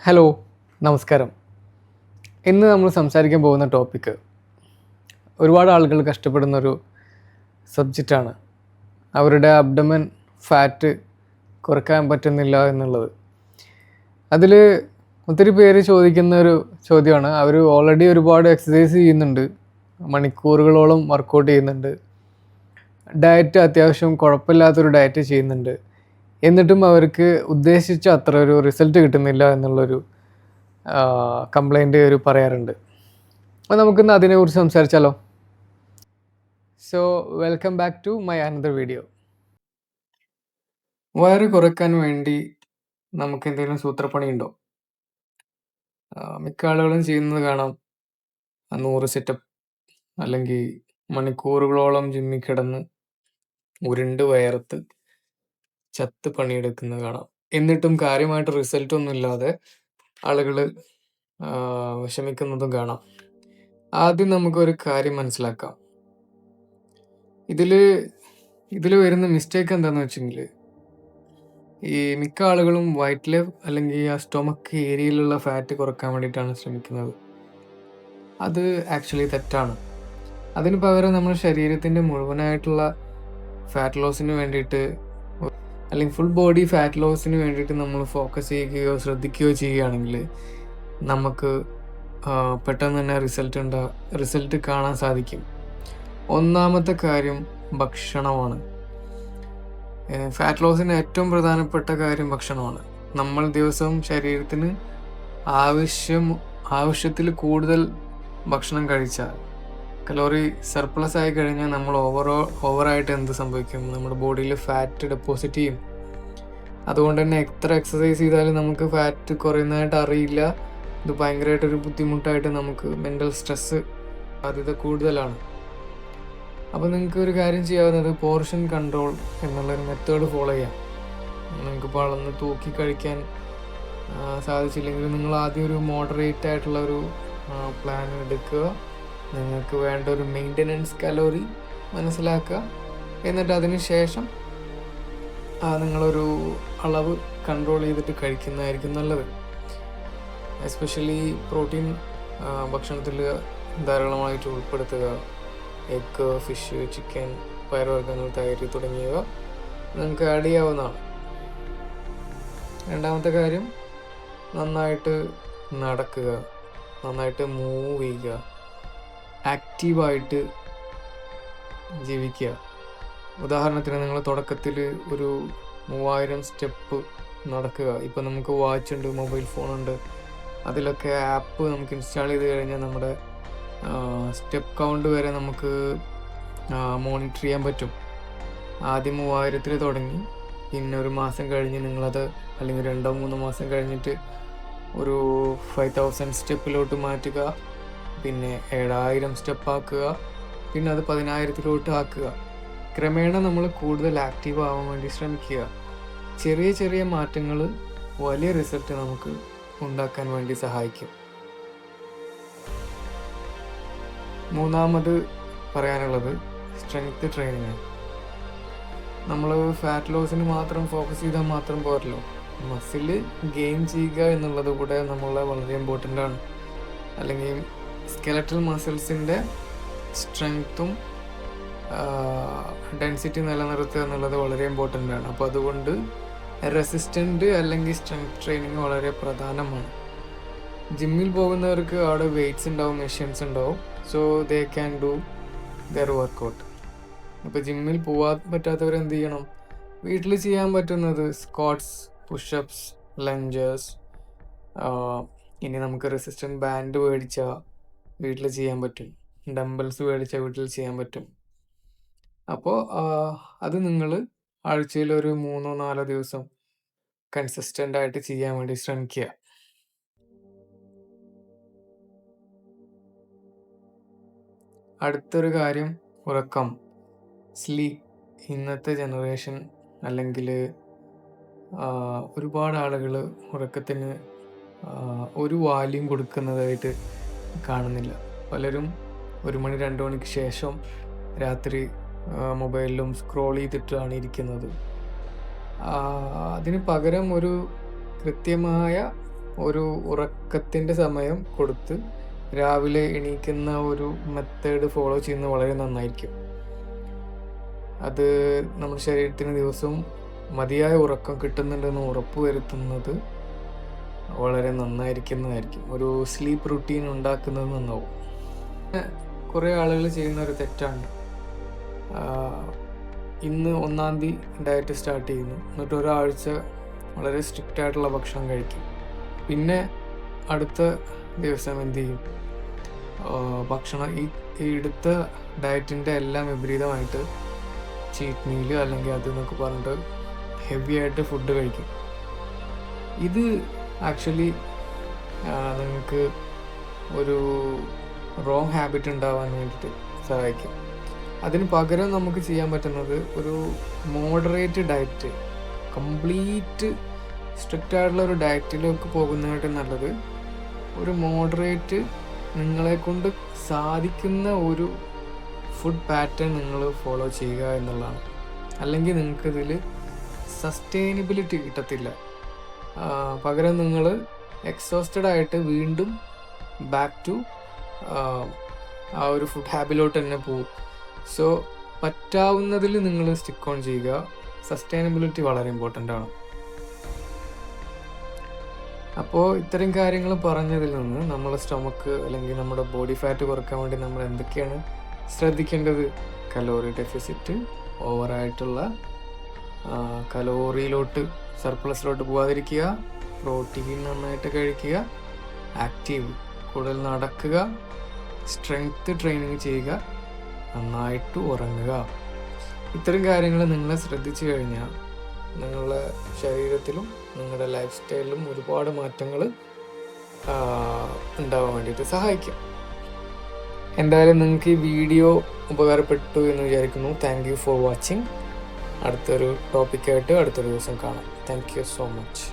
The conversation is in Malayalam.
ഹലോ, നമസ്കാരം. ഇന്ന് നമ്മൾ സംസാരിക്കാൻ പോകുന്ന ടോപ്പിക്ക് ഒരുപാട് ആളുകൾ കഷ്ടപ്പെടുന്നൊരു സബ്ജക്റ്റാണ്. അവരുടെ അബ്ഡമൻ ഫാറ്റ് കുറയ്ക്കാൻ പറ്റുന്നില്ല എന്നുള്ളത്. അതിൽ ഒത്തിരി പേര് ചോദിക്കുന്ന ഒരു ചോദ്യമാണ്. അവർ ഓൾറെഡി ഒരുപാട് എക്സസൈസ് ചെയ്യുന്നുണ്ട്, മണിക്കൂറുകളോളം വർക്കൗട്ട് ചെയ്യുന്നുണ്ട്, ഡയറ്റ് അത്യാവശ്യം കുഴപ്പമില്ലാത്തൊരു ഡയറ്റ് ചെയ്യുന്നുണ്ട്, എന്നിട്ടും അവർക്ക് ഉദ്ദേശിച്ച അത്ര ഒരു റിസൾട്ട് കിട്ടുന്നില്ല എന്നുള്ളൊരു കംപ്ലൈൻറ്റ് ഒരു പറയാറുണ്ട്. അപ്പോൾ നമുക്കിന്ന് അതിനെക്കുറിച്ച് സംസാരിച്ചാലോ? So welcome back to my another video. വയറ് കുറയ്ക്കാൻ വേണ്ടി നമുക്ക് എന്തെങ്കിലും സൂത്രപ്പണി ഉണ്ടോ? മിക്ക ആളുകളും ചെയ്യുന്നത് കാണാം, 100 സെറ്റപ്പ് അല്ലെങ്കിൽ മണിക്കൂറുകളോളം ജിമ്മിൽ കിടന്ന് ഉരുണ്ട് വയർത്ത് ചത്ത് പണിയെടുക്കുന്നത് കാണാം. എന്നിട്ടും കാര്യമായിട്ട് റിസൾട്ടൊന്നും ഇല്ലാതെ ആളുകൾ വിഷമിക്കുന്നതും കാണാം. ആദ്യം നമുക്കൊരു കാര്യം മനസ്സിലാക്കാം. ഇതിൽ വരുന്ന മിസ്റ്റേക്ക് എന്താണെന്ന് വെച്ചെങ്കിൽ, ഈ മിക്ക ആളുകളും വയറ്റിലെ അല്ലെങ്കിൽ ആ സ്റ്റൊമക്ക് ഏരിയയിലുള്ള ഫാറ്റ് കുറയ്ക്കാൻ വേണ്ടിയിട്ടാണ് ശ്രമിക്കുന്നത്. അത് ആക്ച്വലി തെറ്റാണ്. അതിന് പകരം നമ്മൾ ശരീരത്തിൻ്റെ മുഴുവനായിട്ടുള്ള ഫാറ്റ് ലോസിന് വേണ്ടിയിട്ട് അല്ലെങ്കിൽ ഫുൾ ബോഡി ഫാറ്റ് ലോസിന് വേണ്ടിയിട്ട് നമ്മൾ ഫോക്കസ് ചെയ്യുകയോ ശ്രദ്ധിക്കുകയോ ചെയ്യുകയാണെങ്കിൽ നമുക്ക് പെട്ടെന്ന് തന്നെ റിസൾട്ട് കാണാൻ സാധിക്കും. ഒന്നാമത്തെ കാര്യം ഭക്ഷണമാണ്. ഫാറ്റ് ലോസിന് ഏറ്റവും പ്രധാനപ്പെട്ട കാര്യം ഭക്ഷണമാണ്. നമ്മൾ ദിവസവും ശരീരത്തിന് ആവശ്യത്തിൽ കൂടുതൽ ഭക്ഷണം കഴിച്ചാൽ, കലോറി സർപ്ലസ് ആയി കഴിഞ്ഞാൽ നമ്മൾ ഓവറായിട്ട് എന്ത് സംഭവിക്കും? നമ്മുടെ ബോഡിയിൽ ഫാറ്റ് ഡെപ്പോസിറ്റ് ചെയ്യും. അതുകൊണ്ട് തന്നെ എത്ര എക്സസൈസ് ചെയ്താലും നമുക്ക് ഫാറ്റ് കുറയുന്നതായിട്ട് അറിയില്ല. ഇത് ഭയങ്കരമായിട്ടൊരു ബുദ്ധിമുട്ടായിട്ട് നമുക്ക് മെൻ്റൽ സ്ട്രെസ്സ് സാധ്യത കൂടുതലാണ്. അപ്പോൾ നിങ്ങൾക്ക് ഒരു കാര്യം ചെയ്യാവുന്നത് പോർഷൻ കൺട്രോൾ എന്നുള്ളൊരു മെത്തേഡ് ഫോളോ ചെയ്യാം. നിങ്ങൾക്കിപ്പോൾ അളന്ന് തൂക്കി കഴിക്കാൻ സാധിച്ചില്ലെങ്കിൽ നിങ്ങൾ ആദ്യം ഒരു മോഡറേറ്റ് ആയിട്ടുള്ള ഒരു പ്ലാൻ എടുക്കുക. നിങ്ങൾക്ക് വേണ്ട ഒരു മെയിൻ്റനൻസ് കലോറി മനസ്സിലാക്കുക. എന്നിട്ട് അതിന് ശേഷം നിങ്ങളൊരു അളവ് കൺട്രോൾ ചെയ്തിട്ട് കഴിക്കുന്നതായിരിക്കും നല്ലത്. എസ്പെഷ്യലി പ്രോട്ടീൻ ഭക്ഷണത്തിൽ ധാരാളമായിട്ട് ഉൾപ്പെടുത്തുക. എഗ്ഗ്, ഫിഷ്, ചിക്കൻ, പയറുവർഗ്ഗങ്ങൾ, തൈര് തുടങ്ങിയവ നിങ്ങൾക്ക് ആഡ് ചെയ്യാവുന്നതാണ്. രണ്ടാമത്തെ കാര്യം, നന്നായിട്ട് നടക്കുക, നന്നായിട്ട് മൂവ് ചെയ്യുക, ആക്റ്റീവായിട്ട് ജീവിക്കുക. ഉദാഹരണത്തിന് നിങ്ങൾ തുടക്കത്തിൽ ഒരു 3000 സ്റ്റെപ്പ് നടക്കുക. ഇപ്പോൾ നമുക്ക് വാച്ച് ഉണ്ട്, മൊബൈൽ ഫോണുണ്ട്, അതിലൊക്കെ ആപ്പ് നമുക്ക് ഇൻസ്റ്റാൾ ചെയ്ത് കഴിഞ്ഞാൽ നമ്മുടെ സ്റ്റെപ്പ് കൗണ്ട് വരെ നമുക്ക് മോണിറ്റർ ചെയ്യാൻ പറ്റും. ആദ്യം 3000 തുടങ്ങി, പിന്നെ ഒരു മാസം കഴിഞ്ഞ് നിങ്ങളത്, അല്ലെങ്കിൽ 2-3 മാസം കഴിഞ്ഞിട്ട് ഒരു 5000 സ്റ്റെപ്പിലോട്ട് മാറ്റുക, പിന്നെ 7000 സ്റ്റെപ്പ് ആക്കുക, പിന്നെ അത് 10000 ആക്കുക. ക്രമേണ നമ്മൾ കൂടുതൽ ആക്റ്റീവ് ആവാൻ വേണ്ടി ശ്രമിക്കുക. ചെറിയ ചെറിയ മാറ്റങ്ങൾ വലിയ റിസൾട്ട് നമുക്ക് ഉണ്ടാക്കാൻ വേണ്ടി സഹായിക്കും. മൂന്നാമത് പറയാനുള്ളത് സ്ട്രെങ്ത് ട്രെയിനിങ്. നമ്മൾ ഫാറ്റ് ലോസിന് മാത്രം ഫോക്കസ് ചെയ്താൽ മാത്രം പോരല്ലോ, മസിൽ ഗെയിൻ ചെയ്യുക എന്നുള്ളത് കൂടെ നമ്മളെ വളരെ ഇമ്പോർട്ടൻ്റ് ആണ്. അല്ലെങ്കിൽ സ്കെലറ്റൽ മസിൽസിൻ്റെ സ്ട്രെങ്ത്തും ഡെൻസിറ്റി നിലനിർത്തുക എന്നുള്ളത് വളരെ ഇമ്പോർട്ടൻ്റ് ആണ്. അപ്പോൾ അതുകൊണ്ട് റെസിസ്റ്റൻ്റ് അല്ലെങ്കിൽ സ്ട്രെങ്ത് ട്രെയിനിങ് വളരെ പ്രധാനമാണ്. ജിമ്മിൽ പോകുന്നവർക്ക് അവിടെ വെയ്റ്റ്സ് ഉണ്ടാവും, മെഷീൻസ് ഉണ്ടാവും. So they can do their workout. ഇപ്പോൾ ജിമ്മിൽ പോകാൻ പറ്റാത്തവർ എന്ത് ചെയ്യണം? വീട്ടിൽ ചെയ്യാൻ പറ്റുന്നത് സ്ക്വാട്സ്, പുഷപ്സ്, ലഞ്ചേഴ്സ്, ഇനി നമുക്ക് റെസിസ്റ്റൻറ്റ് ബാൻഡ് മേടിച്ചാൽ വീട്ടിൽ ചെയ്യാൻ പറ്റും, ഡംബിൾസ് മേടിച്ചാൽ വീട്ടിൽ ചെയ്യാൻ പറ്റും. അപ്പോൾ അത് നിങ്ങൾ ആഴ്ചയിൽ ഒരു 3-4 ദിവസം കൺസിസ്റ്റൻ്റ് ആയിട്ട് ചെയ്യാൻ വേണ്ടി ശ്രമിക്കുക. അടുത്തൊരു കാര്യം, ഉറക്കം, സ്ലീപ്പ്. ഇന്നത്തെ ജനറേഷൻ അല്ലെങ്കിൽ ഒരുപാട് ആളുകൾ ഉറക്കത്തിന് ഒരു വാല്യൂം കൊടുക്കുന്നതായിട്ട് കാണുന്നില്ല. പലരും 1 മണി 2 മണിക്ക് ശേഷം രാത്രി മൊബൈലിലും സ്ക്രോൾ ചെയ്തിട്ടാണ് ഇരിക്കുന്നത്. അതിന് പകരം ഒരു കൃത്യമായ ഒരു ഉറക്കത്തിൻ്റെ സമയം കൊടുത്ത് രാവിലെ എണീക്കുന്ന ഒരു മെത്തേഡ് ഫോളോ ചെയ്യുന്നത് വളരെ നന്നായിരിക്കും. അത് നമ്മുടെ ശരീരത്തിന് ദിവസവും മതിയായ ഉറക്കം കിട്ടുന്നുണ്ടെന്ന് ഉറപ്പ് വരുത്തുന്നത് വളരെ നന്നായിരിക്കുന്നതായിരിക്കും. ഒരു സ്ലീപ്പ് റുട്ടീൻ ഉണ്ടാക്കുന്നത് നന്നാവും. കുറേ ആളുകൾ ചെയ്യുന്ന ഒരു തെറ്റാണ്, ഇന്ന് 1-ാം തീയതി ഡയറ്റ് സ്റ്റാർട്ട് ചെയ്യുന്നു, എന്നിട്ട് ഒരാഴ്ച വളരെ സ്ട്രിക്റ്റ് ആയിട്ടുള്ള ഭക്ഷണം കഴിക്കും. പിന്നെ അടുത്ത ദിവസം എന്ത് ചെയ്യും? ഭക്ഷണം ഈ എടുത്ത ഡയറ്റിൻ്റെ എല്ലാം വിപരീതമായിട്ട് ചീറ്റ് മീൽ അല്ലെങ്കിൽ അത് എന്നൊക്കെ പറഞ്ഞിട്ട് ഹെവി ആയിട്ട് ഫുഡ് കഴിക്കും. ഇത് ആക്ച്വലി നിങ്ങൾക്ക് ഒരു റോങ് ഹാബിറ്റ് ഉണ്ടാവാൻ വേണ്ടിയിട്ട് സഹായിക്കും. അതിന് പകരം നമുക്ക് ചെയ്യാൻ പറ്റുന്നത് ഒരു മോഡറേറ്റ് ഡയറ്റ്, കംപ്ലീറ്റ് സ്ട്രിക്റ്റ് ആയിട്ടുള്ള ഒരു ഡയറ്റിലേക്ക് പോകുന്നതായിട്ട് നല്ലത് ഒരു മോഡറേറ്റ് നിങ്ങളെ കൊണ്ട് സാധിക്കുന്ന ഒരു ഫുഡ് പാറ്റേൺ നിങ്ങൾ ഫോളോ ചെയ്യുക എന്നുള്ളതാണ്. അല്ലെങ്കിൽ നിങ്ങൾക്കിതിൽ സസ്റ്റൈനബിലിറ്റി കിട്ടത്തില്ല. പകരം നിങ്ങൾ എക്സോസ്റ്റഡ് ആയിട്ട് വീണ്ടും ബാക്ക് ടു ആ ഒരു ഫുഡ് ഹാബിലോട്ട് തന്നെ പോകും. സോ പറ്റാവുന്നതിൽ നിങ്ങൾ സ്റ്റിക്ക് ഓൺ ചെയ്യുക. സസ്റ്റൈനബിലിറ്റി വളരെ ഇമ്പോർട്ടൻ്റ് ആണ്. അപ്പോൾ ഇത്തരം കാര്യങ്ങൾ പറഞ്ഞതിൽ നിന്ന് നമ്മളെ സ്റ്റൊമക്ക് അല്ലെങ്കിൽ നമ്മുടെ ബോഡി ഫാറ്റ് കുറയ്ക്കാൻ വേണ്ടി നമ്മൾ എന്തൊക്കെയാണ് ശ്രദ്ധിക്കേണ്ടത്? കലോറി ഡെഫിസിറ്റ്, ഓവറായിട്ടുള്ള കലോറിയിലോട്ട് സർപ്ലസിലോട്ട് പോകാതിരിക്കുക, പ്രോട്ടീൻ നന്നായിട്ട് കഴിക്കുക, ആക്റ്റീവ് കൂടുതൽ നടക്കുക, സ്ട്രെങ്ത് ട്രെയിനിങ് ചെയ്യുക, നന്നായിട്ട് ഉറങ്ങുക. ഇത്തരം കാര്യങ്ങൾ നിങ്ങൾ ശ്രദ്ധിച്ചു കഴിഞ്ഞാൽ നിങ്ങളുടെ ശരീരത്തിലും നിങ്ങളുടെ ലൈഫ് സ്റ്റൈലിലും ഒരുപാട് മാറ്റങ്ങൾ ഉണ്ടാവാൻ വേണ്ടിയിട്ട് സഹായിക്കും. എന്തായാലും നിങ്ങൾക്ക് ഈ വീഡിയോ ഉപകാരപ്പെട്ടു എന്ന് വിചാരിക്കുന്നു. Thank you for watching. അടുത്തൊരു ടോപ്പിക്കായിട്ട് അടുത്തൊരു ദിവസം കാണാം. Thank you so much.